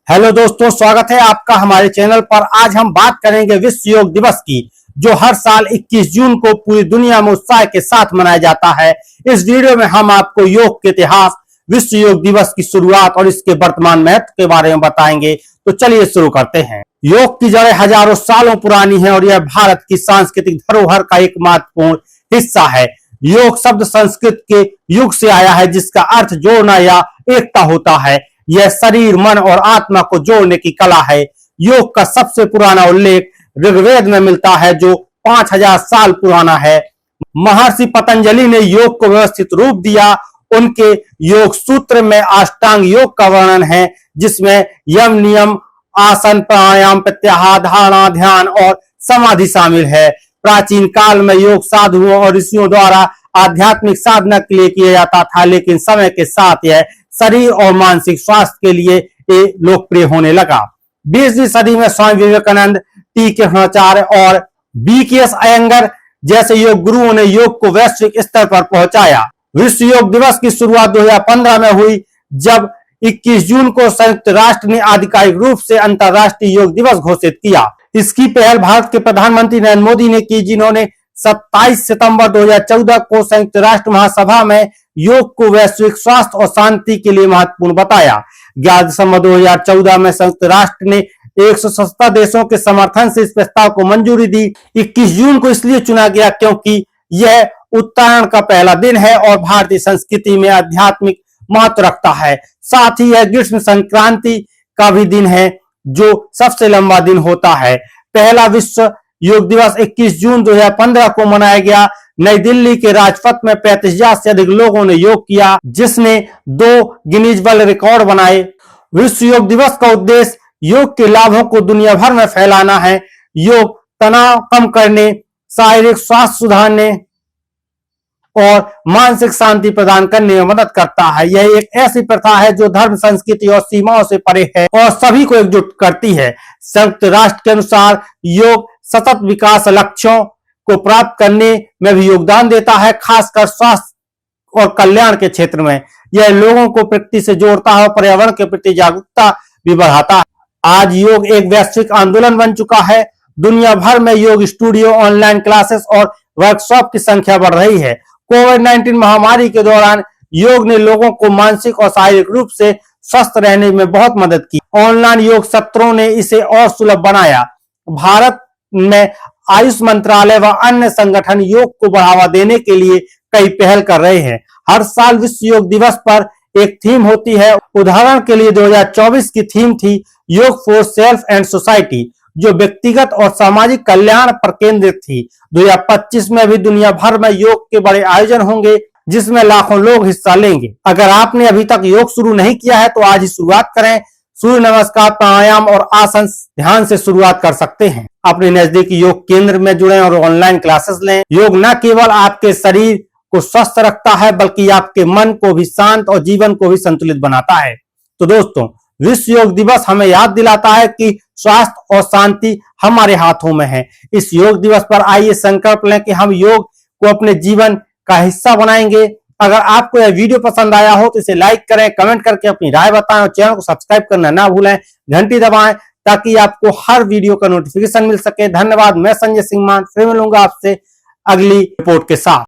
Hello दोस्तों, स्वागत है आपका हमारे चैनल पर। आज हम बात करेंगे विश्व योग दिवस की, जो हर साल 21 जून को पूरी दुनिया में उत्साह के साथ मनाया जाता है। इस वीडियो में हम आपको योग के इतिहास, विश्व योग दिवस की शुरुआत और इसके वर्तमान महत्व के बारे में बताएंगे। तो चलिए शुरू करते हैं। योग की जड़ें हजारों सालों पुरानी है और यह भारत की सांस्कृतिक धरोहर का एक महत्वपूर्ण हिस्सा है। योग शब्द संस्कृत के युग से आया है, जिसका अर्थ जोड़ना या एकता होता है। यह शरीर, मन और आत्मा को जोड़ने की कला है। योग का सबसे पुराना उल्लेख ऋग्वेद में मिलता है, जो 5000 साल पुराना है। महर्षि पतंजलि ने योग को व्यवस्थित रूप दिया। उनके योग सूत्र में अष्टांग योग का वर्णन है, जिसमें यम, नियम, आसन, प्राणायाम, प्रत्याहार, धारणा, ध्यान और समाधि शामिल है। प्राचीन काल में योग साधुओं और ऋषियों द्वारा आध्यात्मिक साधना के लिए किया जाता था, लेकिन समय के साथ यह शरीर और मानसिक स्वास्थ्य के लिए लोकप्रिय होने लगा। 20वीं सदी में स्वामी विवेकानंद, टी कृष्णाचार्य और BKS अयंगर जैसे योग गुरुओं ने योग को वैश्विक स्तर पर पहुंचाया। विश्व योग दिवस की शुरुआत 2015 में हुई, जब 21 जून को संयुक्त राष्ट्र ने आधिकारिक रूप से अंतर्राष्ट्रीय योग दिवस घोषित किया। इसकी पहल भारत के प्रधानमंत्री नरेंद्र मोदी ने की, जिन्होंने 27 सितंबर 2014 को संयुक्त राष्ट्र महासभा में योग को वैश्विक स्वास्थ्य और शांति के लिए महत्वपूर्ण बताया। 11 दिसंबर 2014 में संयुक्त राष्ट्र ने 170 देशों के समर्थन से इस प्रस्ताव को मंजूरी दी। 21 जून को इसलिए चुना गया क्योंकि यह उत्तरायण का पहला दिन है और भारतीय संस्कृति में आध्यात्मिक महत्व रखता है। साथ ही यह ग्रीष्म संक्रांति का भी दिन है, जो सबसे लंबा दिन होता है। पहला विश्व योग दिवस 21 जून 2015 को मनाया गया। नई दिल्ली के राजपथ में 35,000 से अधिक लोगों ने योग किया, जिसने 2 गिनीज वर्ल्ड रिकॉर्ड बनाए। विश्व योग दिवस का उद्देश्य योग के लाभों को दुनिया भर में फैलाना है। योग तनाव कम करने, शारीरिक स्वास्थ्य सुधारने और मानसिक शांति प्रदान करने में मदद करता है। यह एक ऐसी प्रथा है जो धर्म, संस्कृति और सीमाओं से परे है और सभी को एकजुट करती है। संयुक्त राष्ट्र के अनुसार योग सतत विकास लक्ष्यों को प्राप्त करने में भी योगदान देता है, खासकर स्वास्थ्य और कल्याण के क्षेत्र में। यह लोगों को प्रकृति से जोड़ता है और पर्यावरण के प्रति जागरूकता भी बढ़ाता है। आज योग एक वैश्विक आंदोलन बन चुका है। दुनिया भर में योग स्टूडियो, ऑनलाइन क्लासेस और वर्कशॉप की संख्या बढ़ रही है। कोविड-19 महामारी के दौरान योग ने लोगों को मानसिक और शारीरिक रूप से स्वस्थ रहने में बहुत मदद की। ऑनलाइन योग सत्रों ने इसे और सुलभ बनाया। भारत में आयुष मंत्रालय व अन्य संगठन योग को बढ़ावा देने के लिए कई पहल कर रहे हैं। हर साल विश्व योग दिवस पर एक थीम होती है। उदाहरण के लिए 2024 की थीम थी योग फॉर सेल्फ एंड सोसाइटी, जो व्यक्तिगत और सामाजिक कल्याण पर केंद्रित थी। 2025 में भी दुनिया भर में योग के बड़े आयोजन होंगे, जिसमें लाखों लोग हिस्सा लेंगे। अगर आपने अभी तक योग शुरू नहीं किया है तो आज ही शुरुआत करें। सूर्य नमस्कार, प्राणायाम और आसन, ध्यान से शुरुआत कर सकते हैं। अपने नजदीकी योग केंद्र में जुड़ें और ऑनलाइन क्लासेस लें। योग न केवल आपके शरीर को स्वस्थ रखता है, बल्कि आपके मन को भी शांत और जीवन को भी संतुलित बनाता है। तो दोस्तों, विश्व योग दिवस हमें याद दिलाता है कि स्वास्थ्य और शांति हमारे हाथों में है। इस योग दिवस पर आइए संकल्प लें कि हम योग को अपने जीवन का हिस्सा बनाएंगे। अगर आपको यह वीडियो पसंद आया हो तो इसे लाइक करें, कमेंट करके अपनी राय बताएं और चैनल को सब्सक्राइब करना ना भूलें। घंटी दबाएं ताकि आपको हर वीडियो का नोटिफिकेशन मिल सके। धन्यवाद। मैं संजय सिंह मान फिर मिलूंगा आपसे अगली रिपोर्ट के साथ।